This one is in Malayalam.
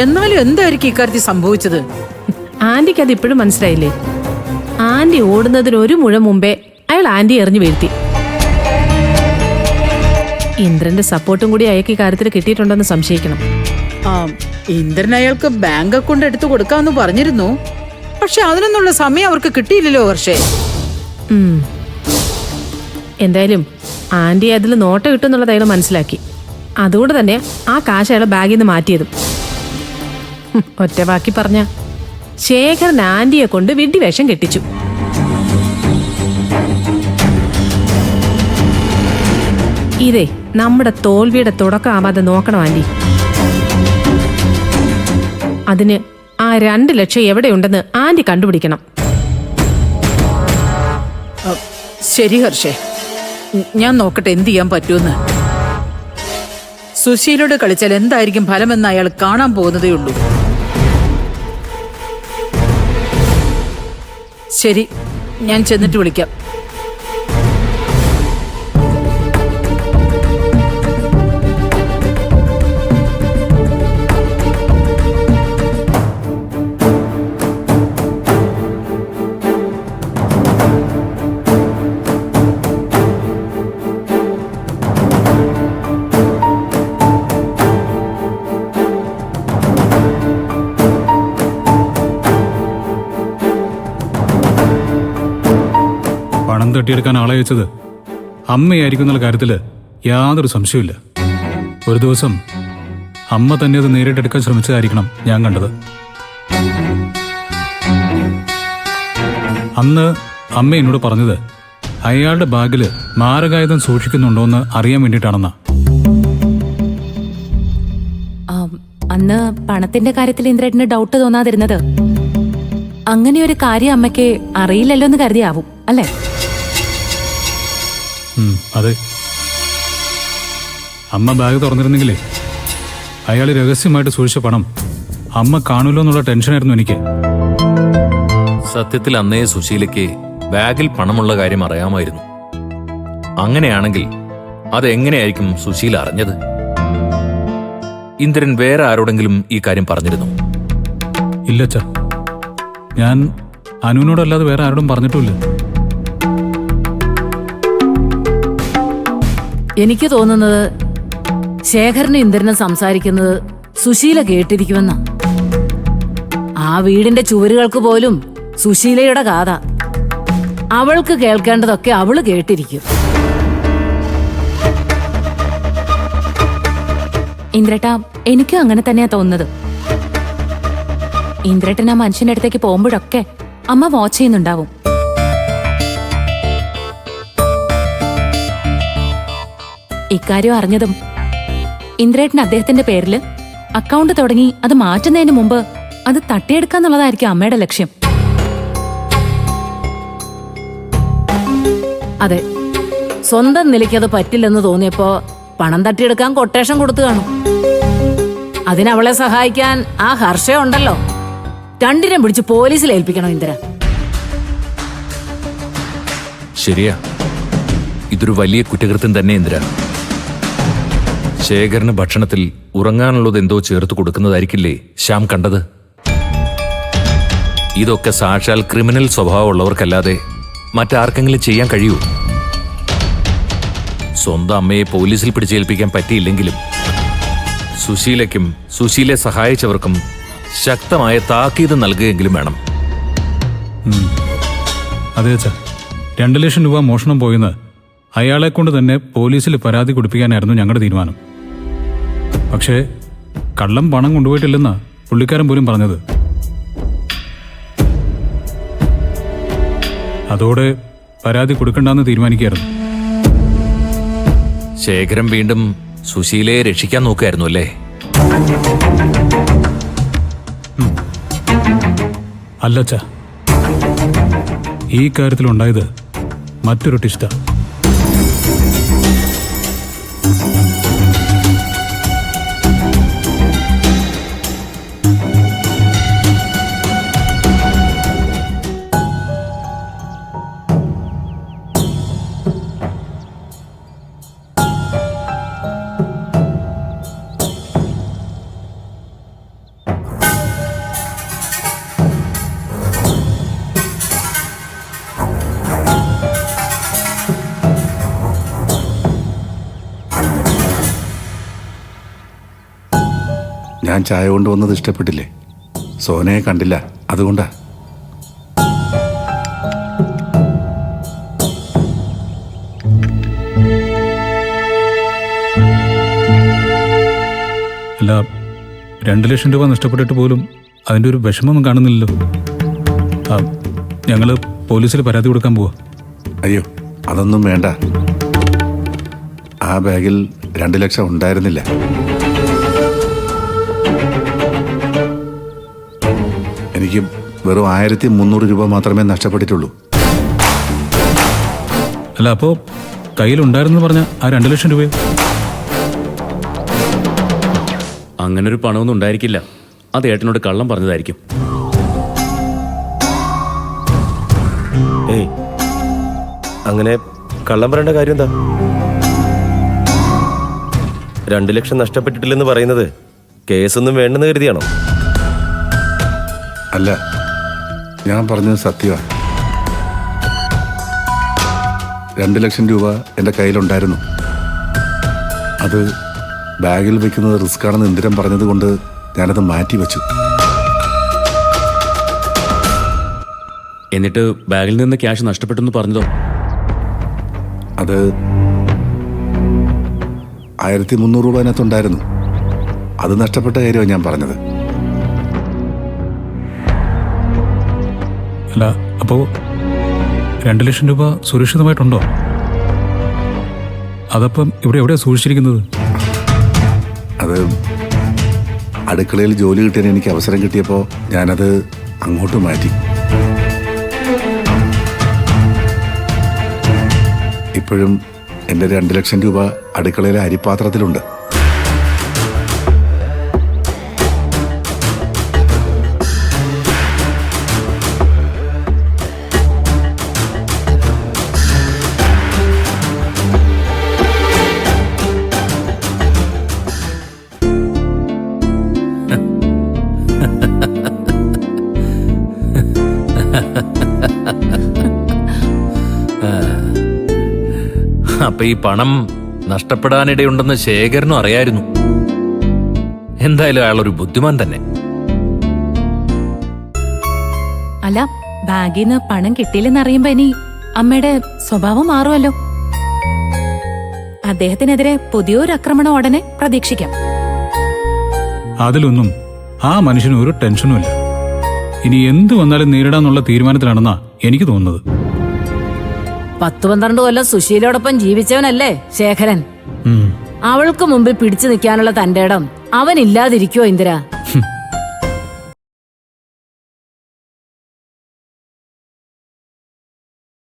എന്നാലും എന്തായിരിക്കും ഇക്കാര്യത്തിൽ സംഭവിച്ചത്? ആന്റിക്ക് അത് ഇപ്പോഴും മനസ്സിലായില്ലേ? ആന്റി ഓടുന്നതിന് ഒരു മുഴം മുമ്പേ അയാൾ ആന്റി എറിഞ്ഞു വീഴ്ത്തി. ഇന്ദ്രന്റെ സപ്പോർട്ടും കൂടി അയാൾക്ക് ഈ കാര്യത്തിൽ കിട്ടിയിട്ടുണ്ടെന്ന് സംശയിക്കണം. ഇന്ദ്രൻ അയാൾക്ക് ബാങ്ക് അക്കൗണ്ട് എടുത്തു കൊടുക്കാമെന്ന് പറഞ്ഞിരുന്നു. പക്ഷെ അതിനൊന്നുള്ള സമയം അവർക്ക് കിട്ടിയില്ലല്ലോ വർഷേ. എന്തായാലും ആന്റി അതിൽ നോട്ട കിട്ടുന്നുള്ളത് അയാൾ മനസ്സിലാക്കി. അതുകൊണ്ട് തന്നെ ആ കാശ് അയാളെ ബാഗിൽ നിന്ന് മാറ്റിയതും. ഒറ്റ വാക്കി പറഞ്ഞ ശേഖരൻ ആന്റിയെ കൊണ്ട് വിഡ്ഢിവേഷം കെട്ടിച്ചു. ഇതേ നമ്മുടെ തോൽവിയുടെ തുടക്കമാവാതെ നോക്കണം ആന്റി. അതിന് ആ 2 ലക്ഷം എവിടെയുണ്ടെന്ന് ആന്റി കണ്ടുപിടിക്കണം. ശരി ഹർഷേ, ഞാൻ നോക്കട്ടെ എന്ത് ചെയ്യാൻ പറ്റൂന്ന്. സുശീലോട് കളിച്ചാൽ എന്തായിരിക്കും ഫലമെന്ന് അയാൾ കാണാൻ പോകുന്നതേ ഉള്ളൂ. ശരി, ഞാൻ ചെന്നിട്ട് വിളിക്കാം. പണം തട്ടിയെടുക്കാൻ ആളെ വെച്ചത് അമ്മയായിരിക്കും എന്നുള്ള കാര്യത്തിൽ യാതൊരു സംശയമില്ല. ഒരു ദിവസം അമ്മ തന്നെ അത് നേരിട്ടെടുക്കാൻ ശ്രമിച്ചതായിരിക്കണം ഞാൻ കണ്ടത്. അന്ന് അമ്മ എന്നോട് പറഞ്ഞത് അയാളുടെ ബാഗില് മാരകായുധം സൂക്ഷിക്കുന്നുണ്ടോന്ന് അറിയാൻ വേണ്ടിയിട്ടാണെന്നാ. അന്ന് പണത്തിന്റെ കാര്യത്തിൽ ഇന്ദ്രേട്ടന് ഡൗട്ട് തോന്നാതിരുന്നത് അങ്ങനെ ഒരു കാര്യം അമ്മയ്ക്ക് അറിയില്ലല്ലോ എന്ന് കരുതിയാവും അല്ലേ? അതെ. അമ്മ ബാഗ് തുറന്നിരുന്നെങ്കിലേ അയാൾ രഹസ്യമായിട്ട് സൂക്ഷിച്ച പണം അമ്മ കാണുമല്ലോ എന്നുള്ള ടെൻഷനായിരുന്നു എനിക്ക്. സത്യത്തിൽ അന്നേ സുശീലയ്ക്ക് ബാഗിൽ പണമുള്ള കാര്യം അറിയാമായിരുന്നു. അങ്ങനെയാണെങ്കിൽ അതെങ്ങനെയായിരിക്കും സുശീല അറിഞ്ഞത്? ഇന്ദ്രൻ വേറെ ആരോടെങ്കിലും ഈ കാര്യം പറഞ്ഞിരുന്നു? ഇല്ലച്ച, ഞാൻ അനുവിനോടല്ലാതെ വേറെ ആരോടും പറഞ്ഞിട്ടുമില്ല. എനിക്ക് തോന്നുന്നത് ശേഖരനും ഇന്ദ്രനും സംസാരിക്കുന്നത് സുശീല കേട്ടിരിക്കുമെന്നാ. ആ വീടിന്റെ ചുവരുകൾക്ക് പോലും സുശീലയുടെ കാത. അവൾക്ക് കേൾക്കേണ്ടതൊക്കെ അവള് കേട്ടിരിക്കും. ഇന്ദ്രേട്ടാ, എനിക്കും അങ്ങനെ തന്നെയാ തോന്നുന്നത്. ഇന്ദ്രേട്ടൻ ആ മനുഷ്യന്റെ അടുത്തേക്ക് പോകുമ്പോഴൊക്കെ അമ്മ വാച്ച് ചെയ്യുന്നുണ്ടാവും. ഇക്കാര്യം അറിഞ്ഞതും ഇന്ദ്രേട്ടൻ അദ്ദേഹത്തിന്റെ പേരില് അക്കൗണ്ട് തുടങ്ങി അത് മാറ്റുന്നതിന് മുമ്പ് അത് തട്ടിയെടുക്കാന്നുള്ളതായിരിക്കും അമ്മയുടെ ലക്ഷ്യം. അതെ, സ്വന്തം നിലയ്ക്ക് അത് പറ്റില്ലെന്ന് തോന്നിയപ്പോ പണം തട്ടിയെടുക്കാൻ കൊട്ടേഷൻ കൊടുത്തു കാണും. അതിനവളെ സഹായിക്കാൻ ആ ഹർഷ ഉണ്ടല്ലോ. രണ്ടിനും പിടിച്ച് പോലീസിൽ ഏൽപ്പിക്കണം ഇന്ദ്ര. ശരിയാ, ഇതൊരു വലിയ കുറ്റകൃത്യം തന്നെ ഇന്ദ്ര. ശേഖരന് ഭക്ഷണത്തിൽ ഉറങ്ങാനുള്ളത് എന്തോ ചേർത്ത് കൊടുക്കുന്നതായിരിക്കില്ലേ ശ്യാം കണ്ടത്? ഇതൊക്കെ സാക്ഷാൽ ക്രിമിനൽ സ്വഭാവമുള്ളവർക്കല്ലാതെ മറ്റാർക്കെങ്കിലും ചെയ്യാൻ കഴിയൂ? സ്വന്തം അമ്മയെ പോലീസിൽ പിടിച്ചേൽപ്പിക്കാൻ പറ്റിയില്ലെങ്കിലും സുശീലയ്ക്കും സുശീലയെ സഹായിച്ചവർക്കും ശക്തമായ താക്കീത് നൽകുകയെങ്കിലും വേണം. അതെ അച്ഛാ, 2 ലക്ഷം രൂപ മോഷണം പോയെന്ന് അയാളെ കൊണ്ട് തന്നെ പോലീസിൽ പരാതി കൊടുപ്പിക്കാനായിരുന്നു ഞങ്ങളുടെ തീരുമാനം. പക്ഷേ കള്ളം പണം കൊണ്ടുപോയിട്ടില്ലെന്നാ പുള്ളിക്കാരൻ പോലും പറഞ്ഞത്. അതോടെ പരാതി കൊടുക്കണ്ടെന്ന് തീരുമാനിക്കായിരുന്നു. ശേഖരൻ വീണ്ടും സുശീലയെ രക്ഷിക്കാൻ നോക്കുകയായിരുന്നു അല്ലേ? അല്ലച്ച, ഈ കാര്യത്തിലുണ്ടായത് മറ്റൊരു ടിസ്റ്റ. ഞാൻ ചായ കൊണ്ടുവന്നത് ഇഷ്ടപ്പെട്ടില്ലേ? സോനയെ കണ്ടില്ല, അതുകൊണ്ടാ. അല്ല, 2 ലക്ഷം രൂപ നഷ്ടപ്പെട്ടിട്ട് പോലും അതിൻ്റെ ഒരു വിഷമമൊന്നും കാണുന്നില്ലല്ലോ. ഞങ്ങൾ പോലീസിൽ പരാതി കൊടുക്കാൻ പോവാ. അയ്യോ, അതൊന്നും വേണ്ട. ആ ബാഗിൽ 2 ലക്ഷം ഉണ്ടായിരുന്നില്ല. എനിക്ക് വെറും 1300 രൂപ മാത്രമേ നഷ്ടപ്പെട്ടിട്ടുള്ളൂ. അല്ല, അപ്പോൾ കയ്യിലുണ്ടായിരുന്നു പറഞ്ഞ ആ 2 ലക്ഷം രൂപയോ? അങ്ങനൊരു പണമൊന്നും ഉണ്ടായിരിക്കില്ല. അത് ഏട്ടനോട് കള്ളം പറഞ്ഞതായിരിക്കും. ഏയ്, അങ്ങനെ കള്ളം പറയേണ്ട കാര്യം എന്താ? 2 ലക്ഷം നഷ്ടപ്പെട്ടിട്ടില്ലെന്ന് പറയുന്നത് കേസൊന്നും വേണ്ടെന്ന് കരുതിയാണോ? അല്ല, ഞാൻ പറഞ്ഞത് സത്യമാണ്. 2 ലക്ഷം രൂപ എൻ്റെ കയ്യിലുണ്ടായിരുന്നു. അത് ബാഗിൽ വെക്കുന്നത് റിസ്ക് ആണെന്ന് ഇന്ദിരൻ പറഞ്ഞത് കൊണ്ട് ഞാനത് മാറ്റി വെച്ചു. എന്നിട്ട് ബാഗിൽ നിന്ന് ക്യാഷ് നഷ്ടപ്പെട്ടെന്ന് പറഞ്ഞതോ? അത് 1300 രൂപ അതിനകത്തുണ്ടായിരുന്നു. അത് നഷ്ടപ്പെട്ട കാര്യമാണ് ഞാൻ പറഞ്ഞത്. അല്ല, അപ്പോൾ 2 ലക്ഷം രൂപ സുരക്ഷിതമായിട്ടുണ്ടോ? അതപ്പം എവിടെയാണ് സൂക്ഷിച്ചിരിക്കുന്നത്? അത് അടുക്കളയിൽ ജോലി കിട്ടിയാൽ എനിക്ക് അവസരം കിട്ടിയപ്പോൾ ഞാനത് അങ്ങോട്ട് മാറ്റി. ഇപ്പോഴും എൻ്റെ 2 ലക്ഷം രൂപ അടുക്കളയിലെ അരിപ്പാത്രത്തിലുണ്ട്. അപ്പൊ ഈ പണം നഷ്ടപ്പെടാനിടയുണ്ടെന്ന് ശേഖരനും അറിയായിരുന്നു. എന്തായാലും അയാളൊരു ബുദ്ധിമാൻ തന്നെ. അല്ല, ബാഗിൽ നിന്ന് പണം കിട്ടിയില്ലെന്നറിയുമ്പോ ഇനി അമ്മയുടെ സ്വഭാവം മാറുമല്ലോ. അദ്ദേഹത്തിനെതിരെ പുതിയൊരു ആക്രമണം ഉടനെ പ്രതീക്ഷിക്കാം. അതിലൊന്നും ആ മനുഷ്യന് ഒരു ടെൻഷനും ഇല്ല. ഇനി എന്ത് വന്നാലും നേരിടാന്നുള്ള തീരുമാനത്തിലാണെന്നാ എനിക്ക് തോന്നുന്നത്. 10-12 കൊല്ലം സുശീലയോടൊപ്പം ജീവിച്ചവനല്ലേ ശേഖരൻ. അവൾക്ക് മുമ്പിൽ പിടിച്ചു നിൽക്കാനുള്ള തന്റെ ഇടം അവനില്ലാതിരിക്കുവോ ഇന്ദിര?